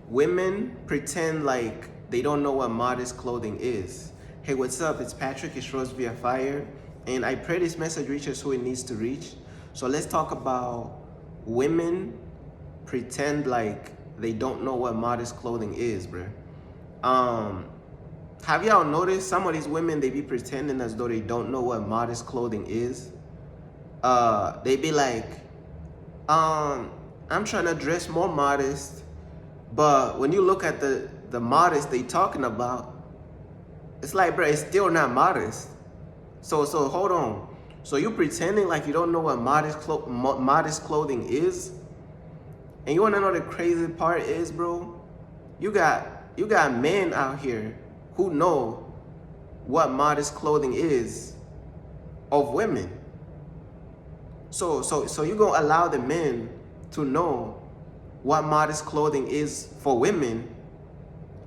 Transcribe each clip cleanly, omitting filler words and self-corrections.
Women pretend like they don't know what modest clothing is. Hey, what's up? It's Patrick. It's Rose via Fire. And I pray this message reaches who it needs to reach. So let's talk about women pretend like they don't know what modest clothing is, bruh. Have y'all noticed some of these women, they be pretending as though they don't know what modest clothing is? They be like, I'm trying to dress more modest. But when you look at the modest they talking about, it's like, bro, it's still not modest. So hold on. So you pretending like you don't know what modest clothing is? And you wanna know the crazy part is, bro? You got men out here who know what modest clothing is of women. So you gonna allow the men to know what modest clothing is for women,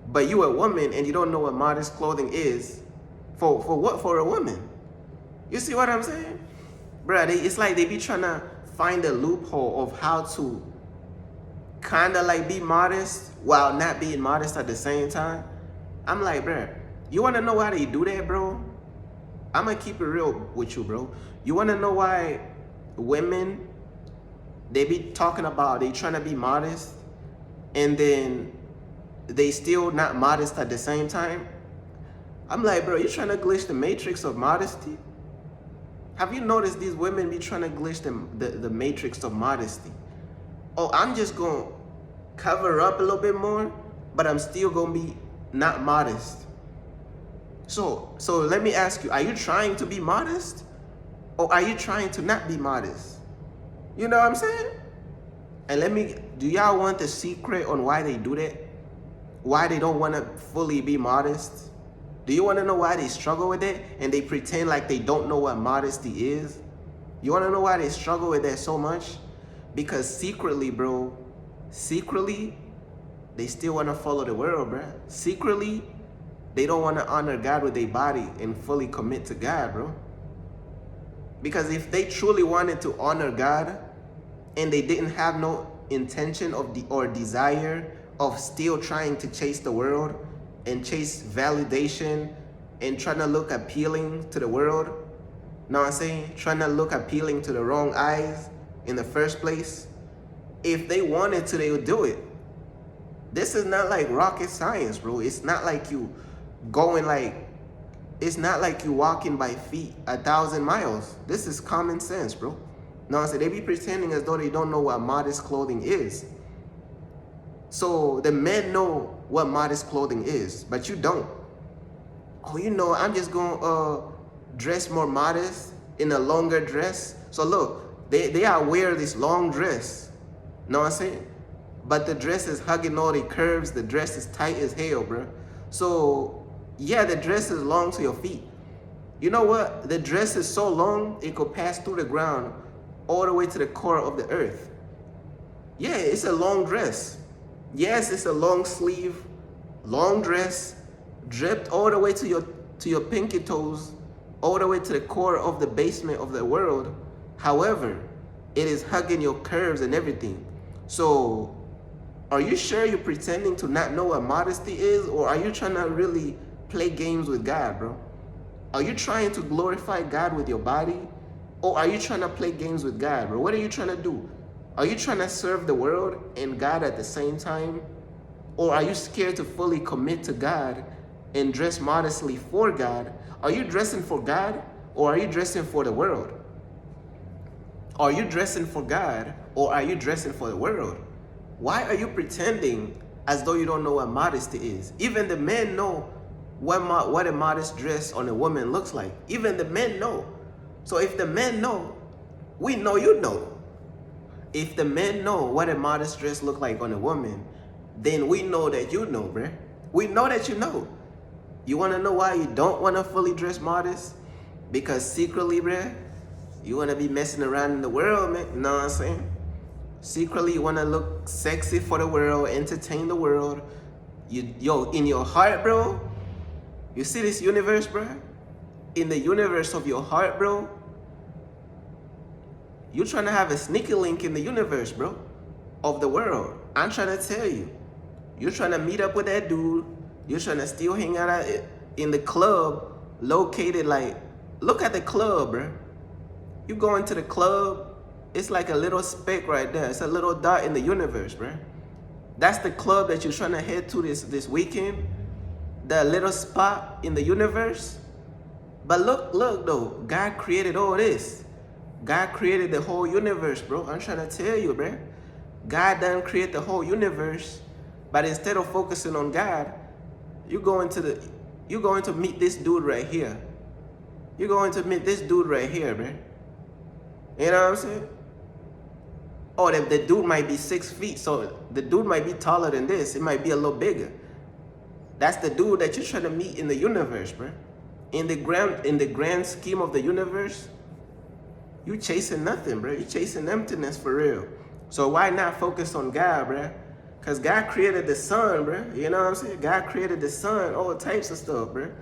but you a woman and you don't know what modest clothing is for what? For a woman. You see what I'm saying? Bruh, it's like they be trying to find a loophole of how to kind of like be modest while not being modest at the same time. I'm like, bruh, you want to know why they do that, bro? I'm going to keep it real with you, bro. You want to know why women, they be talking about they trying to be modest and then they still not modest at the same time? I'm like, bro, you trying to glitch the matrix of modesty? Have you noticed these women be trying to glitch the matrix of modesty? Oh, I'm just going to cover up a little bit more, but I'm still going to be not modest. So let me ask you, are you trying to be modest? Or are you trying to not be modest? You know what I'm saying? And do y'all want the secret on why they do that? Why they don't want to fully be modest? Do you want to know why they struggle with it and they pretend like they don't know what modesty is? You want to know why they struggle with that so much? Because secretly, bro, they still want to follow the world, bro. Secretly, they don't want to honor God with their body and fully commit to God, bro. Because if they truly wanted to honor God and they didn't have no intention or desire of still trying to chase the world and chase validation and trying to look appealing to the world, know what I'm saying? Trying to look appealing to the wrong eyes in the first place. If they wanted to, they would do it. This is not like rocket science, bro. It's not like you it's not like you walking by feet 1,000 miles. This is common sense, bro. No, so they be pretending as though they don't know what modest clothing is. So the men know what modest clothing is, but you don't. Oh, you know, I'm just gonna dress more modest in a longer dress. So look, they are wear this long dress. Know what I'm saying? But the dress is hugging all the curves. The dress is tight as hell, bro. So yeah, the dress is long to your feet. You know what? The dress is so long, it could pass through the ground all the way to the core of the earth. Yeah, it's a long dress. Yes, it's a long sleeve, long dress, draped all the way to your pinky toes, all the way to the core of the basement of the world. However, it is hugging your curves and everything. So, are you sure you're pretending to not know what modesty is, or are you trying to really play games with God, bro? Are you trying to glorify God with your body, or are you trying to play games with God, bro? What are you trying to do? Are you trying to serve the world and God at the same time? Or are you scared to fully commit to God and dress modestly for God? Are you dressing for God, or are you dressing for the world? Are you dressing for God, or are you dressing for the world? Why are you pretending as though you don't know what modesty is? Even the men know what a modest dress on a woman looks like. Even the men know. So if the men know, we know you know. If the men know what a modest dress look like on a woman, then we know that you know, bruh. We know that you know. You want to know why you don't want to fully dress modest? Because secretly, bruh, you want to be messing around in the world, man. You know what I'm saying? Secretly, you want to look sexy for the world, entertain the world. Yo, in your heart, bro, you see this universe, bro? In the universe of your heart, bro, you're trying to have a sneaky link in the universe, bro, of the world. I'm trying to tell you. You're trying to meet up with that dude. You're trying to still hang out in the club located like, look at the club, bro. You go into the club, it's like a little speck right there. It's a little dot in the universe, bro. That's the club that you're trying to head to this weekend. That little spot in the universe. But look though, God created all this. God created the whole universe, bro. I'm trying to tell you, bro. God done create the whole universe, but instead of focusing on God, you're going to meet this dude right here. You're going to meet this dude right here, bro. You know what I'm saying? Oh, the dude might be 6 feet, so the dude might be taller than this. It might be a little bigger. That's the dude that you're trying to meet in the universe, bro. In the grand scheme of the universe, you chasing nothing, bro. You chasing emptiness for real. So why not focus on God, bro? Because God created the sun, bro. You know what I'm saying? God created the sun, all types of stuff, bro.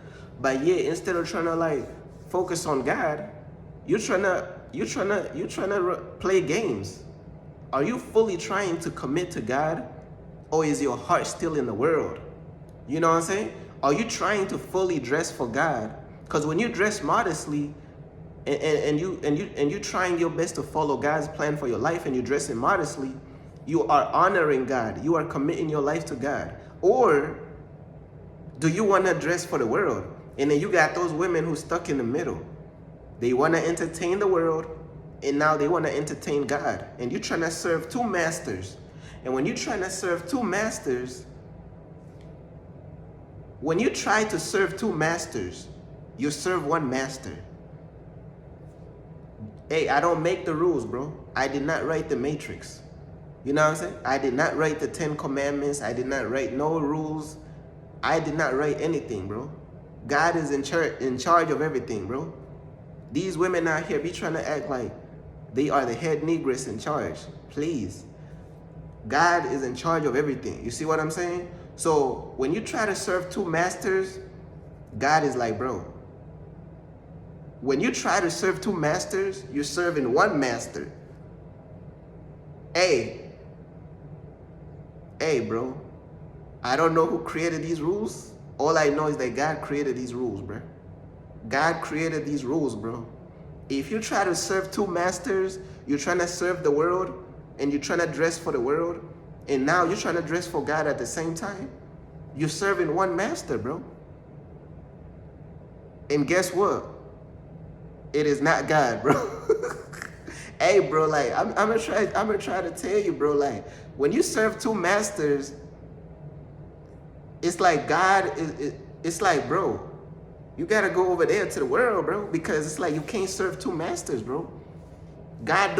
But yet, instead of trying to like focus on God, you're trying to play games. Are you fully trying to commit to God, or is your heart still in the world? You know what I'm saying? Are you trying to fully dress for God? Because when you dress modestly, and you trying your best to follow God's plan for your life, and you dressing modestly, you are honoring God. You are committing your life to God. Or do you want to dress for the world? And then you got those women who stuck in the middle. They want to entertain the world, and now they want to entertain God. And you're trying to serve two masters. And when you're trying to serve two masters, when you try to serve two masters, you serve one master. Hey, I don't make the rules, bro. I did not write the Matrix. You know what I'm saying? I did not write the 10 Commandments. I did not write no rules. I did not write anything, bro. God is in charge of everything, bro. These women out here be trying to act like they are the head negress in charge. Please. God is in charge of everything. You see what I'm saying? So when you try to serve two masters, God is like, bro, when you try to serve two masters, you're serving one master. Hey, bro, I don't know who created these rules. All I know is that God created these rules, bro. God created these rules, bro. If you try to serve two masters, you're trying to serve the world, and you're trying to dress for the world, and now you're trying to dress for God at the same time, you're serving one master, bro. And guess what? It is not God, bro. Hey, bro, like, I'm gonna try to tell you, bro, like, when you serve two masters, it's like God it's like, bro, you gotta go over there to the world, bro, because it's like you can't serve two masters, bro. God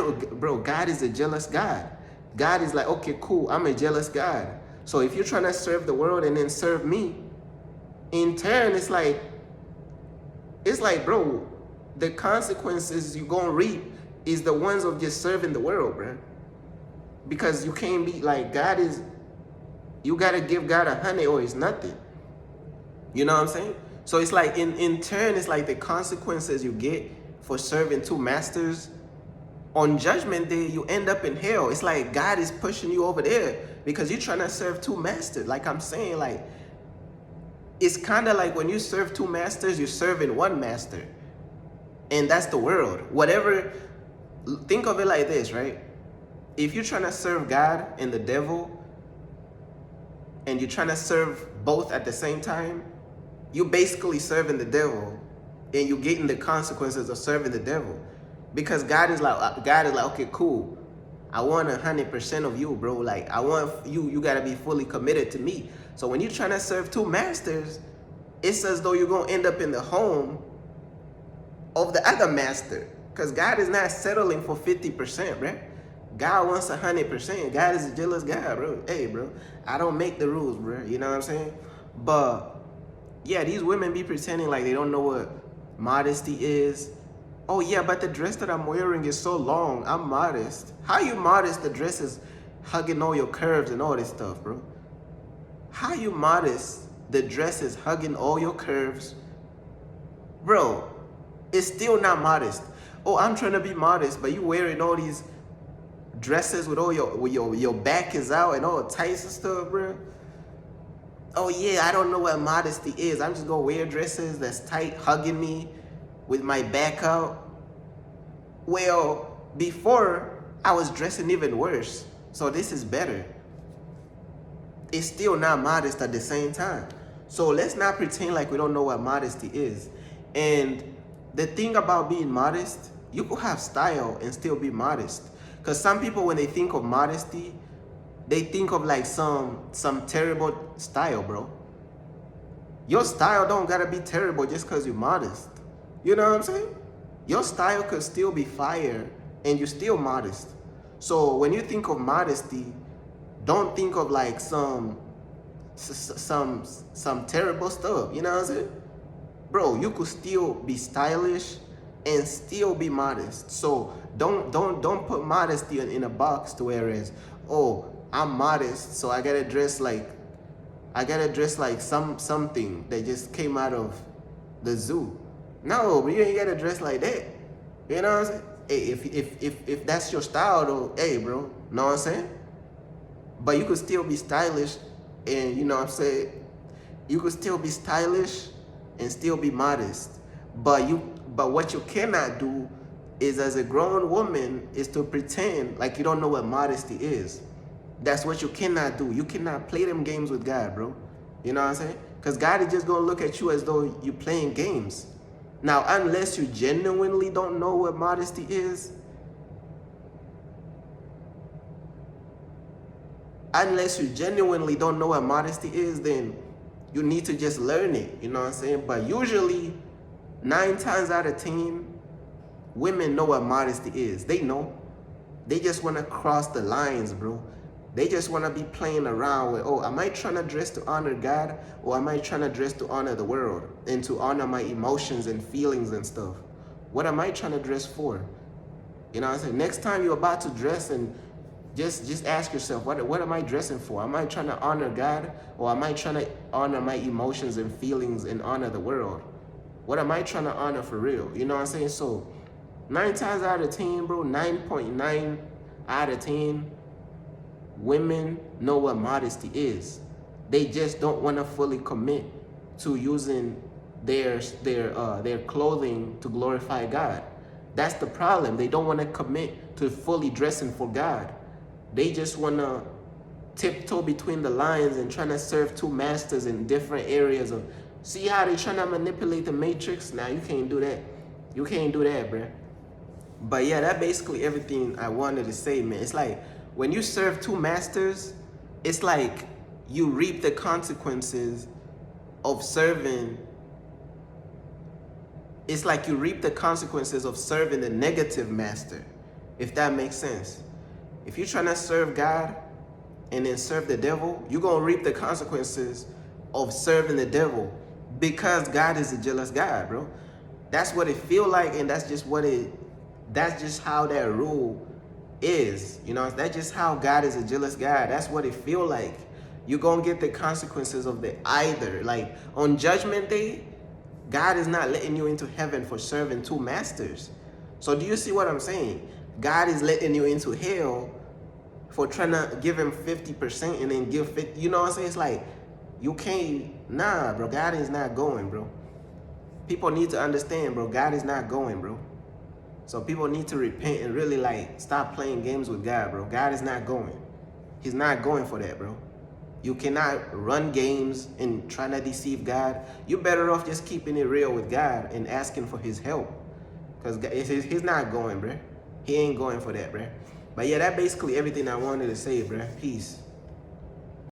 is a jealous God. God is like, okay, cool, I'm a jealous God. So if you're trying to serve the world and then serve me, in turn, it's like, bro, the consequences you're gonna reap is the ones of just serving the world, bro. Because you can't be like, you gotta give God 100 or it's nothing. You know what I'm saying? So it's like, in turn, it's like the consequences you get for serving two masters, on Judgment Day, you end up in hell. It's like God is pushing you over there because you're trying to serve two masters. Like I'm saying, like, it's kind of like when you serve two masters, you're serving one master. And that's the world. Whatever, think of it like this, right? If you're trying to serve God and the devil, and you're trying to serve both at the same time, you're basically serving the devil, and you're getting the consequences of serving the devil. Because God is like, okay, cool. I want 100% of you, bro. Like, I want you gotta be fully committed to me. So when you're trying to serve two masters, it's as though you're gonna end up in the home of the other master. Because God is not settling for 50%, bro. God wants 100%. God is a jealous God, bro. Hey, bro, I don't make the rules, bro. You know what I'm saying? But yeah, these women be pretending like they don't know what modesty is. Oh yeah, but the dress that I'm wearing is so long. I'm modest. How you modest? The dress is hugging all your curves and all this stuff, bro. How you modest? The dress is hugging all your curves. Bro, it's still not modest. Oh, I'm trying to be modest, but you wearing all these dresses with all your back is out and all tights and stuff, bro. Oh yeah, I don't know what modesty is. I'm just gonna wear dresses that's tight, hugging me with my back out. Well, before I was dressing even worse. So this is better. It's still not modest at the same time. So let's not pretend like we don't know what modesty is. And the thing about being modest, you could have style and still be modest. Because some people, when they think of modesty, they think of like some terrible style, bro. Your style don't gotta be terrible just because you're modest. You know what I'm saying? Your style could still be fire and you're still modest. So when you think of modesty, don't think of like some terrible stuff. You know what I'm saying? Bro, you could still be stylish and still be modest. So don't put modesty in a box to whereas, oh, I'm modest, so I gotta dress like something that just came out of the zoo. No, but you ain't gotta dress like that. You know what I'm saying? Hey, if that's your style though, hey bro, know what I'm saying? But you could still be stylish and you know what I'm saying? You could still be stylish and still be modest. But what you cannot do is as a grown woman is to pretend like you don't know what modesty is. That's what you cannot do. You cannot play them games with God, bro. You know what I'm saying? Because God is just going to look at you as though you're playing games. Now, unless you genuinely don't know what modesty is, then you need to just learn it. You know what I'm saying? But usually, 9 times out of 10, women know what modesty is. They know. They just want to cross the lines, bro. They just want to be playing around with, oh, am I trying to dress to honor God or am I trying to dress to honor the world and to honor my emotions and feelings and stuff? What am I trying to dress for? You know what I'm saying? Next time you're about to dress and just ask yourself, what am I dressing for? Am I trying to honor God or am I trying to honor my emotions and feelings and honor the world? What am I trying to honor for real? You know what I'm saying? So 9 times out of 10, bro, 9.9 out of 10, women know what modesty is. They just don't want to fully commit to using their clothing to glorify God. That's the problem. They don't want to commit to fully dressing for God. They just want to tiptoe between the lines and trying to serve 2 masters in different areas of. See how they trying to manipulate the matrix? Now you can't do that. You can't do that, bruh. But yeah, that's basically everything I wanted to say, man. It's like when you serve 2 masters, it's like you reap the consequences of serving. It's like you reap the consequences of serving the negative master, if that makes sense. If you're trying to serve God and then serve the devil, you're going to reap the consequences of serving the devil because God is a jealous God, bro. That's what it feel like, and that's just how that rule is. You know, that's just how God is a jealous God. That's what it feel like. You're going to get the consequences of the either. Like on Judgment Day, God is not letting you into heaven for serving 2 masters. So do you see what I'm saying? God is letting you into hell for trying to give him 50% and then give 50. You know what I'm saying? It's like, you can't, nah, bro. God is not going, bro. People need to understand, bro. God is not going, bro. So people need to repent and really like stop playing games with God, bro. God is not going. He's not going for that, bro. You cannot run games and try to deceive God. You're better off just keeping it real with God and asking for his help. Because he's not going, bro. He ain't going for that, bro. But yeah, that's basically everything I wanted to say, bro. Peace.